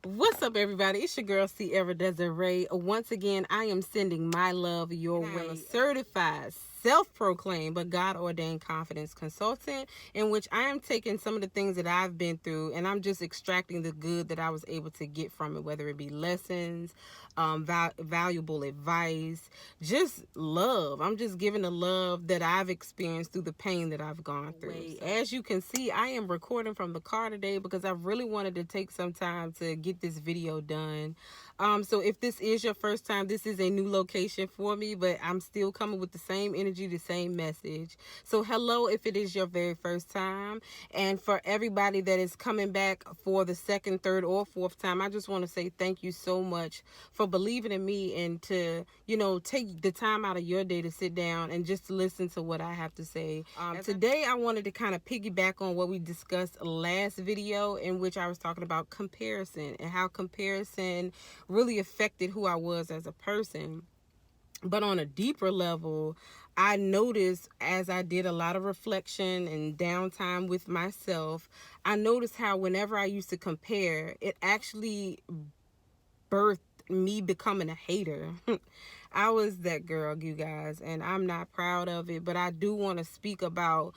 What's up, everybody? It's your girl, Ci'Ara Desaree. Once again, I am sending my love your way. I am a certified, self-proclaimed, but God-ordained confidence consultant, in which I am taking some of the things that I've been through, and I'm just extracting the good that I was able to get from it, whether it be lessons, valuable advice, just love. I'm just giving the love that I've experienced through the pain that I've gone through. As you can see, I am recording from the car today because I really wanted to take some time to get this video done. So if this is your first time, this is a new location for me, but I'm still coming with the same energy, the same message. So hello if it is your very first time, and for everybody that is coming back for the second, third, or fourth time, I just want to say thank you so much for believing in me and to, take the time out of your day to sit down and just listen to what I have to say. Today I wanted to kind of piggyback on what we discussed last video, in which I was talking about comparison and how comparison really affected who I was as a person. But on a deeper level, I noticed, as I did a lot of reflection and downtime with myself, I noticed how whenever I used to compare, it actually birthed me becoming a hater. I was that girl, you guys, and I'm not proud of it, but I do want to speak about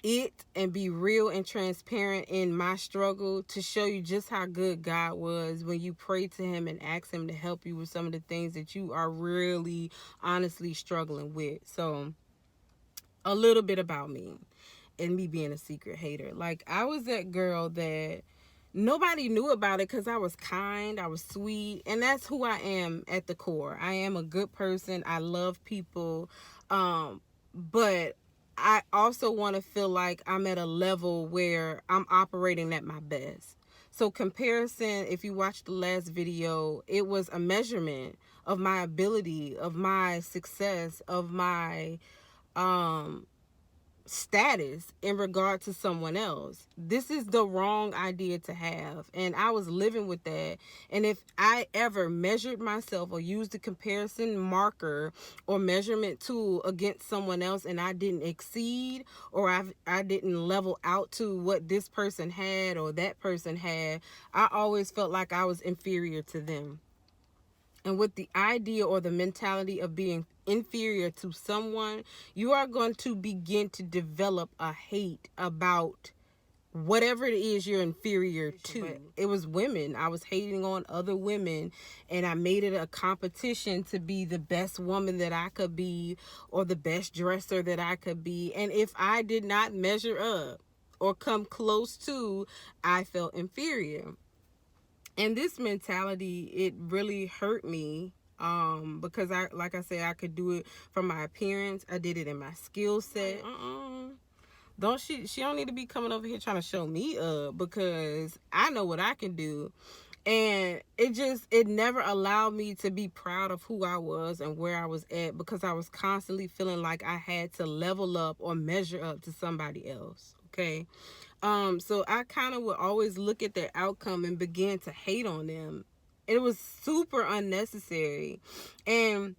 it and be real and transparent in my struggle to show you just how good God was when you pray to him and ask him to help you with some of the things that you are really honestly struggling with. So a little bit about me and me being a secret hater. Like, I was that girl that nobody knew about it because I was kind, I was sweet, and that's who I am at the core. I am a good person. I love people, but I also want to feel like I'm at a level where I'm operating at my best. So comparison, if you watched the last video, it was a measurement of my ability, of my success, of my status in regard to someone else. This is the wrong idea to have, and I was living with that. And if I ever measured myself or used a comparison marker or measurement tool against someone else and I didn't exceed, or I didn't level out to what this person had or that person had, I always felt like I was inferior to them. And with the idea or the mentality of being inferior to someone, you are going to begin to develop a hate about whatever it is you're inferior to. It was women. I was hating on other women, and I made it a competition to be the best woman that I could be or the best dresser that I could be. And if I did not measure up or come close to, I felt inferior. And this mentality, it really hurt me, because like I said, I could do it from my appearance. I did it in my skill set. She don't need to be coming over here trying to show me up, because I know what I can do. And it never allowed me to be proud of who I was and where I was at, because I was constantly feeling like I had to level up or measure up to somebody else. Okay. So I kind of would always look at their outcome and begin to hate on them. It was super unnecessary. And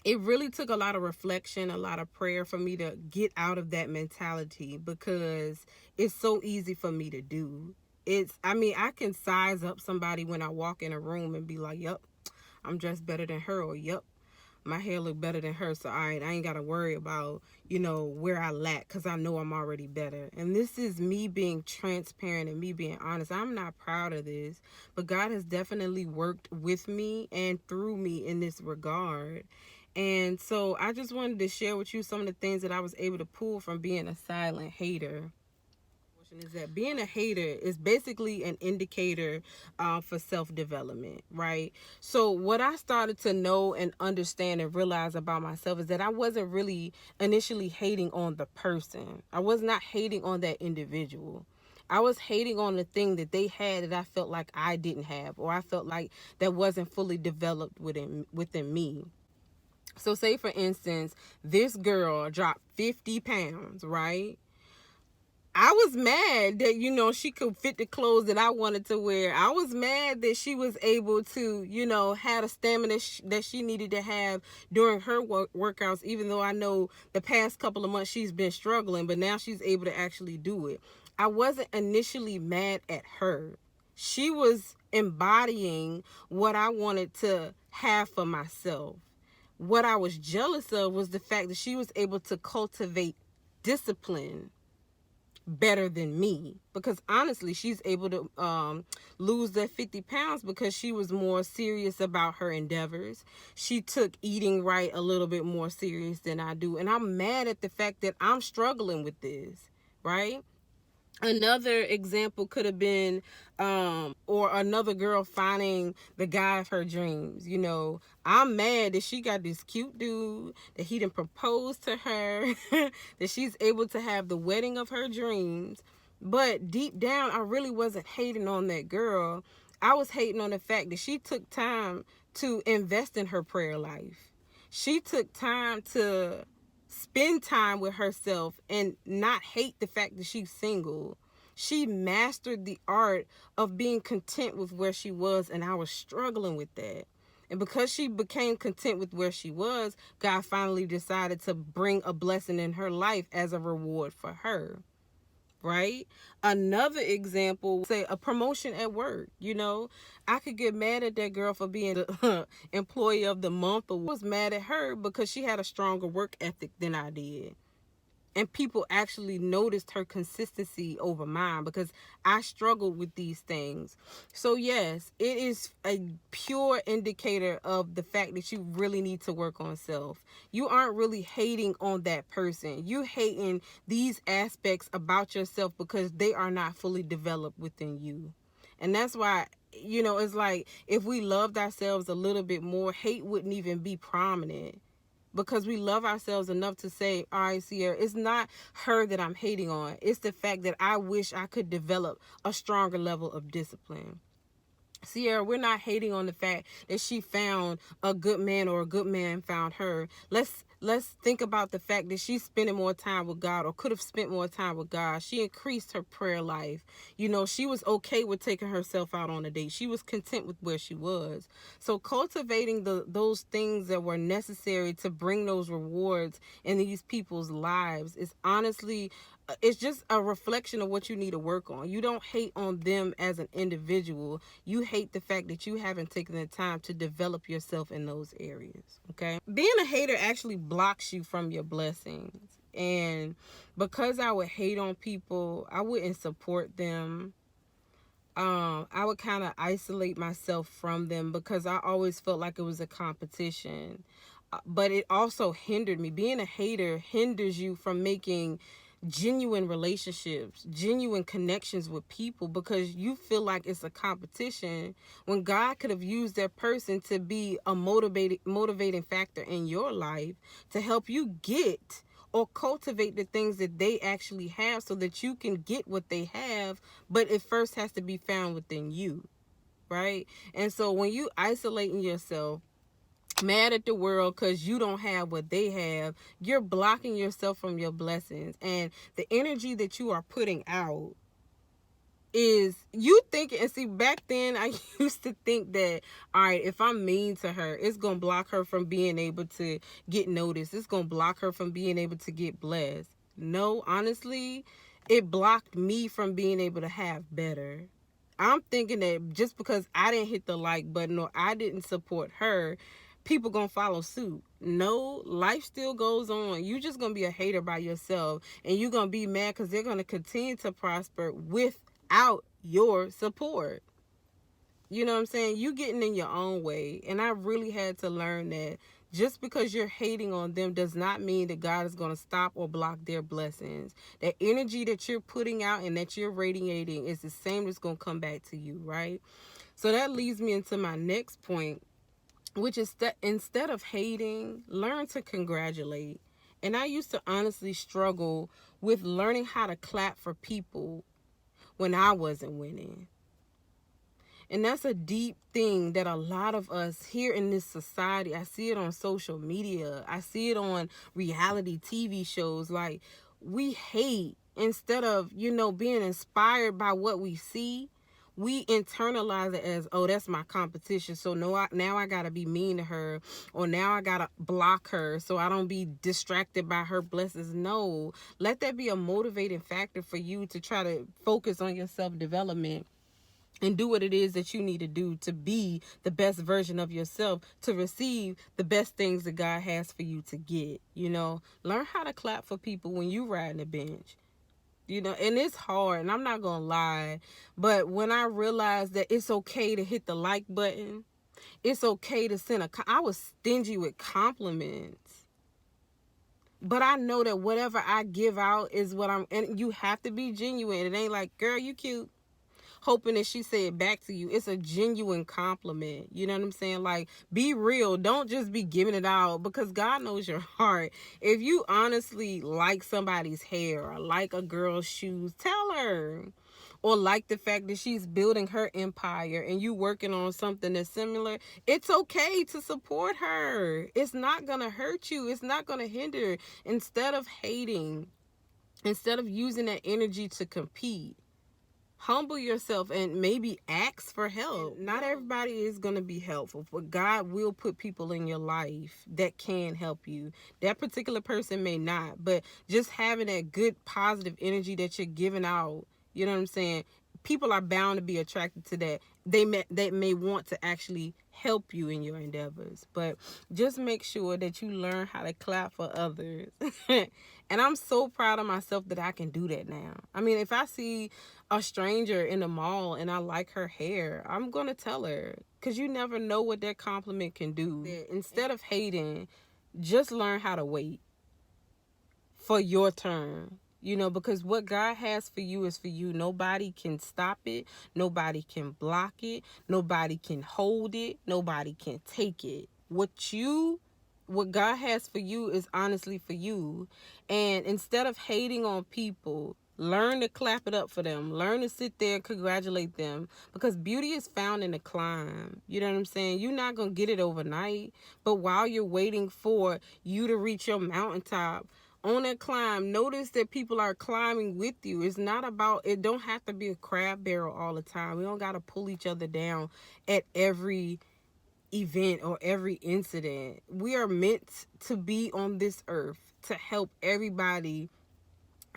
it really took a lot of reflection, a lot of prayer for me to get out of that mentality, because it's so easy for me to do. I can size up somebody when I walk in a room and be like, yep, I'm dressed better than her, or yep, my hair look better than her, so all right, I ain't got to worry about, where I lack, because I know I'm already better. And this is me being transparent and me being honest. I'm not proud of this, but God has definitely worked with me and through me in this regard. And so I just wanted to share with you some of the things that I was able to pull from being a silent hater. Is that being a hater is basically an indicator for self-development, right? So what I started to know and understand and realize about myself is that I wasn't really initially hating on the person. I was not hating on that individual. I was hating on the thing that they had that I felt like I didn't have, or I felt like that wasn't fully developed within me. So say, for instance, this girl dropped 50 pounds, right? I was mad that, she could fit the clothes that I wanted to wear. I was mad that she was able to, have a stamina that she needed to have during her workouts, even though I know the past couple of months she's been struggling, but now she's able to actually do it. I wasn't initially mad at her. She was embodying what I wanted to have for myself. What I was jealous of was the fact that she was able to cultivate discipline better than me, because honestly she's able to lose that 50 pounds because she was more serious about her endeavors. She took eating right a little bit more serious than I do, and I'm mad at the fact that I'm struggling with this, right? Another example could have been or another girl finding the guy of her dreams. You know, I'm mad that she got this cute dude, that he done proposed to her, that she's able to have the wedding of her dreams. But deep down, I really wasn't hating on that girl. I was hating on the fact that she took time to invest in her prayer life. She took time to spend time with herself and not hate the fact that she's single. She mastered the art of being content with where she was, and I was struggling with that. And because she became content with where she was, God finally decided to bring a blessing in her life as a reward for her. Right? Another example, say a promotion at work. You know, I could get mad at that girl for being the employee of the month, or was mad at her because she had a stronger work ethic than I did. And people actually noticed her consistency over mine because I struggled with these things. So yes, it is a pure indicator of the fact that you really need to work on self. You aren't really hating on that person. You hating these aspects about yourself because they are not fully developed within you. And that's why, you know, it's like if we loved ourselves a little bit more, hate wouldn't even be prominent. Because we love ourselves enough to say, all right, Ci'Ara, it's not her that I'm hating on. It's the fact that I wish I could develop a stronger level of discipline. Ci'Ara, we're not hating on the fact that she found a good man or a good man found her. Let's think about the fact that she's spending more time with God, or could have spent more time with God. She increased her prayer life. You know, she was okay with taking herself out on a date. She was content with where she was. So cultivating those things that were necessary to bring those rewards in these people's lives is honestly, it's just a reflection of what you need to work on. You don't hate on them as an individual. You hate the fact that you haven't taken the time to develop yourself in those areas. Okay? Being a hater actually blocks you from your blessings. And because I would hate on people, I wouldn't support them. I would kind of isolate myself from them because I always felt like it was a competition. But it also hindered me. Being a hater hinders you from making genuine relationships, genuine connections with people, because you feel like it's a competition when God could have used that person to be a motivating factor in your life to help you get or cultivate the things that they actually have so that you can get what they have, but it first has to be found within you, right? And so when you isolating yourself, mad at the world because you don't have what they have, you're blocking yourself from your blessings. And the energy that you are putting out is you thinking, and see, back then I used to think that, all right, if I'm mean to her, it's gonna block her from being able to get noticed, it's gonna block her from being able to get blessed. No, honestly, it blocked me from being able to have better. I'm thinking that just because I didn't hit the like button or I didn't support her, people gonna follow suit. No, life still goes on. You just gonna be a hater by yourself, and you gonna be mad because they're gonna continue to prosper without your support. You know what I'm saying? You getting in your own way. And I really had to learn that just because you're hating on them does not mean that God is going to stop or block their blessings. That energy that you're putting out and that you're radiating is the same that's going to come back to you, right? So that leads me into my next point, which is that instead of hating, learn to congratulate. And I used to honestly struggle with learning how to clap for people when I wasn't winning. And that's a deep thing that a lot of us here in this society, I see it on social media, I see it on reality TV shows, like we hate instead of, you know, being inspired by what we see. We internalize it as, oh, that's my competition, so no, now I gotta be mean to her, or now I gotta block her so I don't be distracted by her blessings. No, let that be a motivating factor for you to try to focus on your self-development. and do what it is that you need to do to be the best version of yourself, to receive the best things that God has for you to get. Learn how to clap for people when you riding the bench. And it's hard, and I'm not gonna lie, but when I realized that it's okay to hit the like button, it's okay to send I was stingy with compliments, but I know that whatever I give out is what and you have to be genuine. It ain't like, girl, you cute, hoping that she say it back to you. It's a genuine compliment. You know what I'm saying? Like, be real. Don't just be giving it out, because God knows your heart. If you honestly like somebody's hair or like a girl's shoes, tell her. Or like the fact that she's building her empire and you working on something that's similar, it's okay to support her. It's not going to hurt you. It's not going to hinder. Instead of hating, instead of using that energy to compete, humble yourself and maybe ask for help. Not everybody is going to be helpful, but God will put people in your life that can help you. That particular person may not, but just having that good positive energy that you're giving out, you know what I'm saying? People are bound to be attracted to that. They may want to actually help you in your endeavors, but just make sure that you learn how to clap for others. And I'm so proud of myself that I can do that now. I mean, if I see a stranger in the mall and I like her hair, I'm going to tell her, because you never know what that compliment can do. Instead of hating, just learn how to wait for your turn. Because what God has for you is for you. Nobody can stop it. Nobody can block it. Nobody can hold it. Nobody can take it. What God has for you is honestly for you. And instead of hating on people, learn to clap it up for them. Learn to sit there and congratulate them, because beauty is found in the climb. You know what I'm saying? You're not going to get it overnight. But while you're waiting for you to reach your mountaintop, on that climb, notice that people are climbing with you. It's not about, it don't have to be a crab barrel all the time. We don't got to pull each other down at every event or every incident. We are meant to be on this earth to help everybody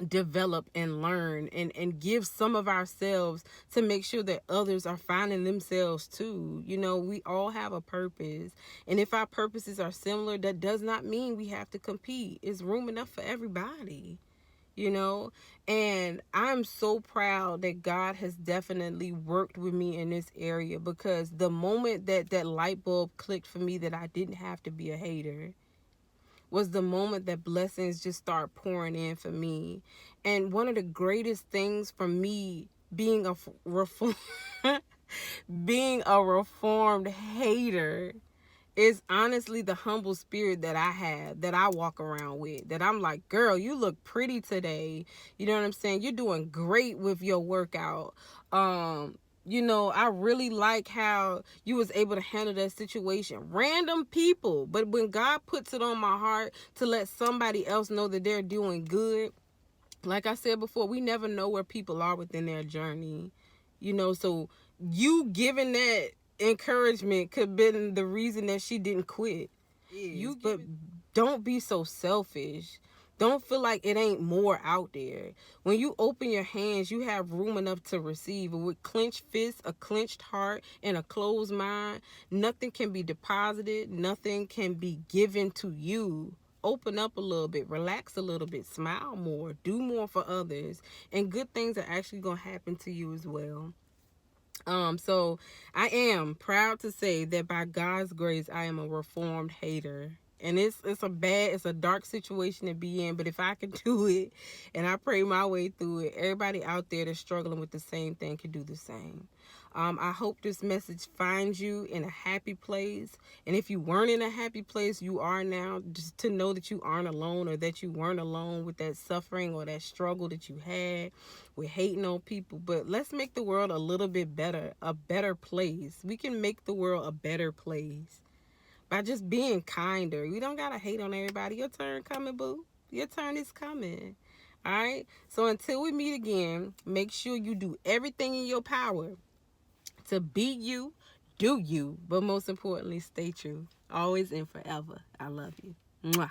develop and learn and give some of ourselves to make sure that others are finding themselves too. We all have a purpose, and if our purposes are similar, that does not mean we have to compete. It's room enough for everybody. And I'm so proud that God has definitely worked with me in this area, because the moment that light bulb clicked for me that I didn't have to be a hater was the moment that blessings just start pouring in for me. And one of the greatest things for me being a reformed hater is honestly the humble spirit that I have, that I walk around with, that I'm like, girl, you look pretty today. You know what I'm saying? You're doing great with your workout. I really like how you was able to handle that situation. Random people. But when God puts it on my heart to let somebody else know that they're doing good, like I said before, we never know where people are within their journey. So you giving that encouragement could have been the reason that she didn't quit. But don't be so selfish. Don't feel like it ain't more out there. When you open your hands, you have room enough to receive. And with clenched fists, a clenched heart, and a closed mind, nothing can be deposited. Nothing can be given to you. Open up a little bit, relax a little bit, smile more, do more for others, and good things are actually going to happen to you as well. So I am proud to say that by God's grace, I am a reformed hater. And it's a dark situation to be in, but if I could do it and I pray my way through it, everybody out there that's struggling with the same thing can do the same. I hope this message finds you in a happy place. And if you weren't in a happy place, you are now, just to know that you aren't alone, or that you weren't alone with that suffering or that struggle that you had with hating on people. But let's make the world a little bit better, a better place. We can make the world a better place by just being kinder. We don't got to hate on everybody. Your turn coming, boo. Your turn is coming. All right? So until we meet again, make sure you do everything in your power to be you, do you, but most importantly, stay true. Always and forever. I love you. Mwah.